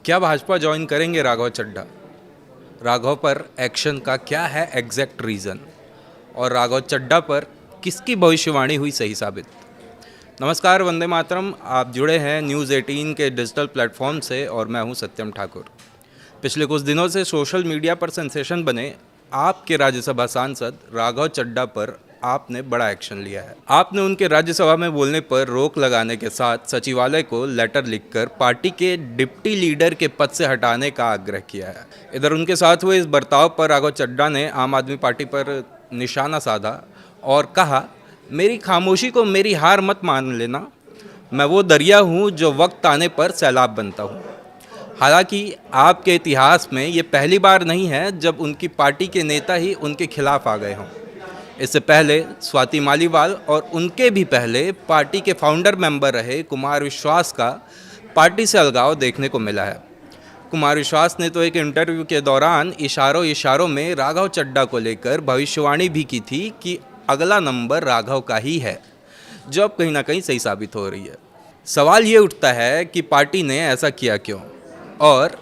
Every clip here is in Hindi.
क्या भाजपा ज्वाइन करेंगे राघव चड्ढा? राघव पर एक्शन का क्या है एग्जैक्ट रीज़न? और राघव चड्ढा पर किसकी भविष्यवाणी हुई सही साबित? नमस्कार, वंदे मातरम। आप जुड़े हैं न्यूज़ 18 के डिजिटल प्लेटफॉर्म से और मैं हूं सत्यम ठाकुर। पिछले कुछ दिनों से सोशल मीडिया पर सेंसेशन बने आपके राज्यसभा सांसद राघव चड्ढा पर आपने बड़ा एक्शन लिया है। आपने उनके राज्यसभा में बोलने पर रोक लगाने के साथ सचिवालय को लेटर लिखकर पार्टी के डिप्टी लीडर के पद से हटाने का आग्रह किया है। इधर उनके साथ हुए इस बर्ताव पर राघव चड्ढा ने आम आदमी पार्टी पर निशाना साधा और कहा, मेरी खामोशी को मेरी हार मत मान लेना, मैं वो दरिया हूँ जो वक्त आने पर सैलाब बनता हूँ। हालांकि आपके इतिहास में ये पहली बार नहीं है जब उनकी पार्टी के नेता ही उनके खिलाफ आ गए हों। इससे पहले स्वाति मालीवाल और उनके भी पहले पार्टी के फाउंडर मेंबर रहे कुमार विश्वास का पार्टी से अलगाव देखने को मिला है। कुमार विश्वास ने तो एक इंटरव्यू के दौरान इशारों इशारों में राघव चड्ढा को लेकर भविष्यवाणी भी की थी कि अगला नंबर राघव का ही है, जो अब कहीं ना कहीं सही साबित हो रही है। सवाल ये उठता है कि पार्टी ने ऐसा किया क्यों, और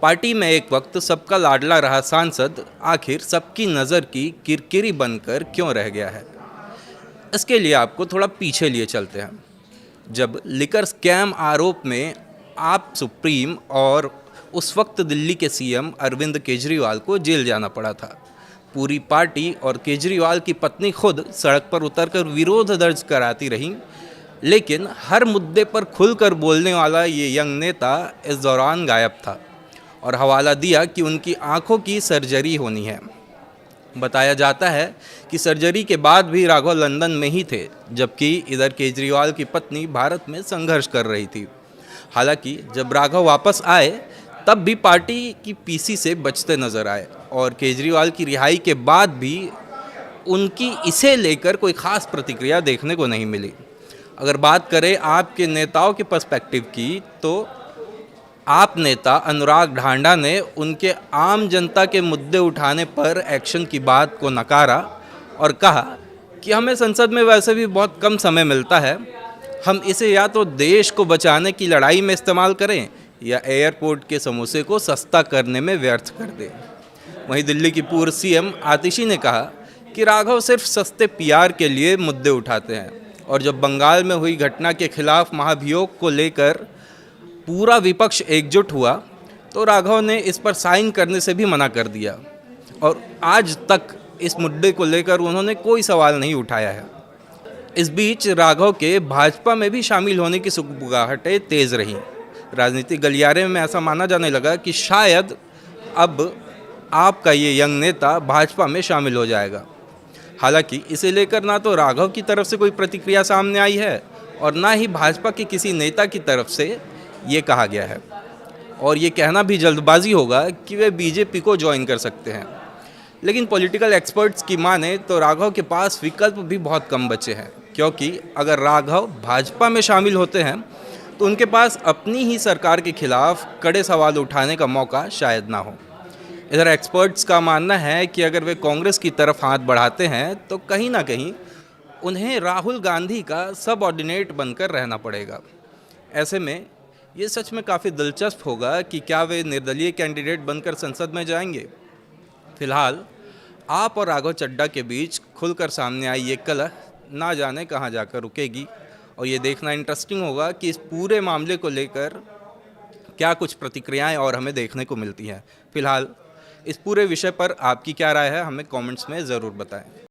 पार्टी में एक वक्त सबका लाडला रहा सांसद आखिर सबकी नज़र की किरकिरी बनकर क्यों रह गया है। इसके लिए आपको थोड़ा पीछे लिए चलते हैं। जब लिकर स्कैम आरोप में आप सुप्रीम और उस वक्त दिल्ली के सीएम अरविंद केजरीवाल को जेल जाना पड़ा था, पूरी पार्टी और केजरीवाल की पत्नी खुद सड़क पर उतरकर विरोध दर्ज कराती रहीं, लेकिन हर मुद्दे पर खुलकर बोलने वाला ये यंग नेता इस दौरान गायब था और हवाला दिया कि उनकी आंखों की सर्जरी होनी है। बताया जाता है कि सर्जरी के बाद भी राघव लंदन में ही थे, जबकि इधर केजरीवाल की पत्नी भारत में संघर्ष कर रही थी। हालांकि जब राघव वापस आए तब भी पार्टी की पीसी से बचते नजर आए और केजरीवाल की रिहाई के बाद भी उनकी इसे लेकर कोई खास प्रतिक्रिया देखने को नहीं मिली। अगर बात करें आपके नेताओं के पर्सपेक्टिव की, तो आप नेता अनुराग ढांडा ने उनके आम जनता के मुद्दे उठाने पर एक्शन की बात को नकारा और कहा कि हमें संसद में वैसे भी बहुत कम समय मिलता है, हम इसे या तो देश को बचाने की लड़ाई में इस्तेमाल करें या एयरपोर्ट के समोसे को सस्ता करने में व्यर्थ कर दें। वहीं दिल्ली की पूर्व सीएम आतिशी ने कहा कि राघव सिर्फ सस्ते पीआर के लिए मुद्दे उठाते हैं, और जब बंगाल में हुई घटना के खिलाफ महाभियोग को लेकर पूरा विपक्ष एकजुट हुआ तो राघव ने इस पर साइन करने से भी मना कर दिया और आज तक इस मुद्दे को लेकर उन्होंने कोई सवाल नहीं उठाया है। इस बीच राघव के भाजपा में भी शामिल होने की सुगबुगाहटें तेज रहीं। राजनीतिक गलियारे में ऐसा माना जाने लगा कि शायद अब आपका ये यंग नेता भाजपा में शामिल हो जाएगा। हालांकि इसे लेकर ना तो राघव की तरफ से कोई प्रतिक्रिया सामने आई है और ना ही भाजपा के किसी नेता की तरफ से ये कहा गया है, और ये कहना भी जल्दबाजी होगा कि वे बीजेपी को ज्वाइन कर सकते हैं। लेकिन पॉलिटिकल एक्सपर्ट्स की माने तो राघव के पास विकल्प भी बहुत कम बचे हैं, क्योंकि अगर राघव भाजपा में शामिल होते हैं तो उनके पास अपनी ही सरकार के खिलाफ कड़े सवाल उठाने का मौका शायद ना हो। इधर एक्सपर्ट्स का मानना है कि अगर वे कांग्रेस की तरफ हाथ बढ़ाते हैं तो कहीं ना कहीं उन्हें राहुल गांधी का सबऑर्डिनेट बनकर रहना पड़ेगा। ऐसे में ये सच में काफ़ी दिलचस्प होगा कि क्या वे निर्दलीय कैंडिडेट बनकर संसद में जाएंगे। फिलहाल आप और राघव चड्ढा के बीच खुलकर सामने आई ये कलह ना जाने कहाँ जाकर रुकेगी, और ये देखना इंटरेस्टिंग होगा कि इस पूरे मामले को लेकर क्या कुछ प्रतिक्रियाएं और हमें देखने को मिलती हैं। फिलहाल इस पूरे विषय पर आपकी क्या राय है, हमें कमेंट्स में ज़रूर बताएं।